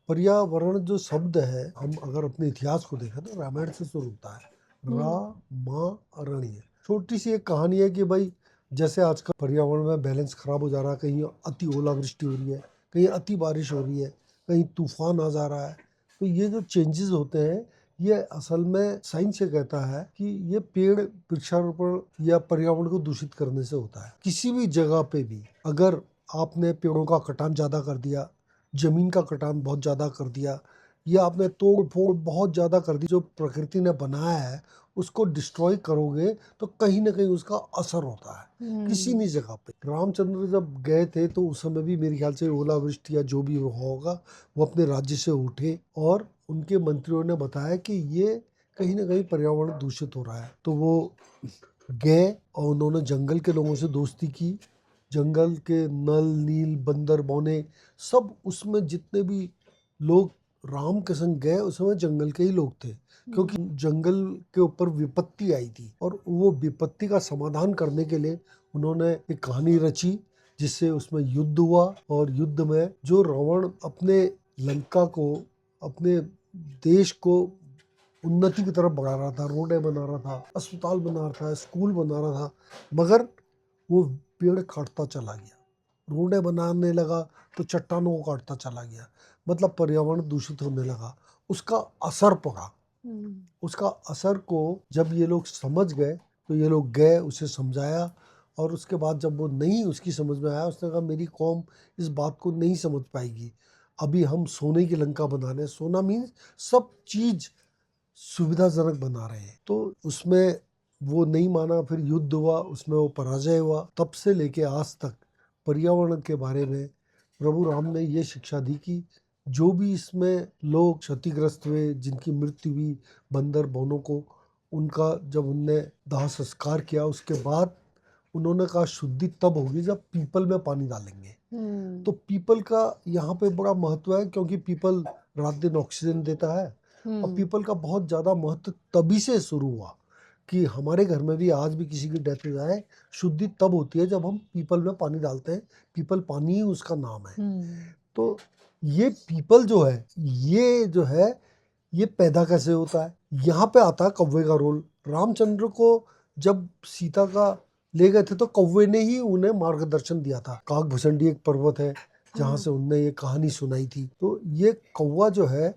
पर्यावरण जो शब्द है, हम अगर अपने इतिहास को देखें तो रामायण से शुरू होता है। रा हुँ, मा अरण्य, छोटी सी एक कहानी है कि भाई जैसे आजकल पर्यावरण में बैलेंस खराब हो जा रहा है, कहीं अति ओलावृष्टि हो रही है, कहीं अति बारिश हो रही है, कहीं तूफान आ जा रहा है। तो ये जो चेंजेस होते हैं, ये असल में साइंस ये कहता है कि ये पेड़ वृक्षारोपण या पर्यावरण को दूषित करने से होता है। किसी भी जगह पे भी अगर आपने पेड़ों का कटान ज्यादा कर दिया, जमीन का कटान बहुत ज़्यादा कर दिया, या आपने तोड़ फोड़ बहुत ज़्यादा कर दी, जो प्रकृति ने बनाया है उसको डिस्ट्रॉय करोगे तो कहीं ना कहीं उसका असर होता है किसी हुँ, भी जगह पे। रामचंद्र जब गए थे तो उस समय भी मेरे ख्याल से ओलावृष्टि या जो भी होगा, वो अपने राज्य से उठे और उनके मंत्रियों ने बताया कि ये कहीं ना कहीं पर्यावरण दूषित हो रहा है। तो वो गए और उन्होंने जंगल के लोगों से दोस्ती की। जंगल के नल नील बंदर बौने सब, उसमें जितने भी लोग राम के संग गए उस समय जंगल के ही लोग थे, क्योंकि हुँ, जंगल के ऊपर विपत्ति आई थी और वो विपत्ति का समाधान करने के लिए उन्होंने एक कहानी रची, जिससे उसमें युद्ध हुआ। और युद्ध में जो रावण अपने लंका को, अपने देश को उन्नति की तरफ बढ़ा रहा था, रोडें बना रहा था, अस्पताल बना रहा था, स्कूल बना रहा था, मगर वो पेड़ काटता चला गया, रोडें बनाने लगा तो चट्टानों को काटता चला गया, मतलब पर्यावरण दूषित होने लगा। उसका असर पड़ा। हुँ, उसका असर को जब ये लोग समझ गए तो ये लोग गए, उसे समझाया। और उसके बाद जब वो नहीं उसकी समझ में आया, उसने कहा मेरी कौम इस बात को नहीं समझ पाएगी, अभी हम सोने की लंका बना रहे हैं। सोना मीन्स सब चीज सुविधाजनक बना रहे हैं। तो उसमें वो नहीं माना, फिर युद्ध हुआ, उसमें वो पराजय हुआ। तब से लेके आज तक पर्यावरण के बारे में प्रभु राम ने ये शिक्षा दी कि जो भी इसमें लोग क्षतिग्रस्त हुए, जिनकी मृत्यु हुई, बंदर बौनों को, उनका जब उनने दाह संस्कार किया उसके बाद उन्होंने कहा शुद्धि तब होगी जब पीपल में पानी डालेंगे। तो हुँ, पीपल का यहाँ पे बड़ा महत्व है, क्योंकि पीपल रात दिन ऑक्सीजन देता है। और हुँ, पीपल का बहुत ज़्यादा महत्व तभी से शुरू हुआ कि हमारे घर में भी आज भी किसी की डेथ हो जाए, शुद्धि तब होती है जब हम पीपल में पानी डालते हैं। पीपल पानी ही उसका नाम है। हुँ, तो ये पीपल जो है, ये जो है, ये पैदा कैसे होता है, यहाँ पे आता है कौवे का रोल। रामचंद्र को जब सीता का ले गए थे तो कौवे ने ही उन्हें मार्गदर्शन दिया था। काकभूषणी एक पर्वत है जहाँ हुँ, से उनने ये कहानी सुनाई थी। तो ये कौवा जो है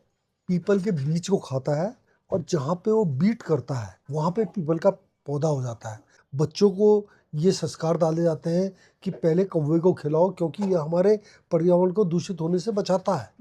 पीपल के बीज को खाता है, और जहाँ पे वो बीट करता है वहाँ पे पीपल का पौधा हो जाता है। बच्चों को ये संस्कार डाले जाते हैं कि पहले कौवे को खिलाओ, क्योंकि ये हमारे पर्यावरण को दूषित होने से बचाता है।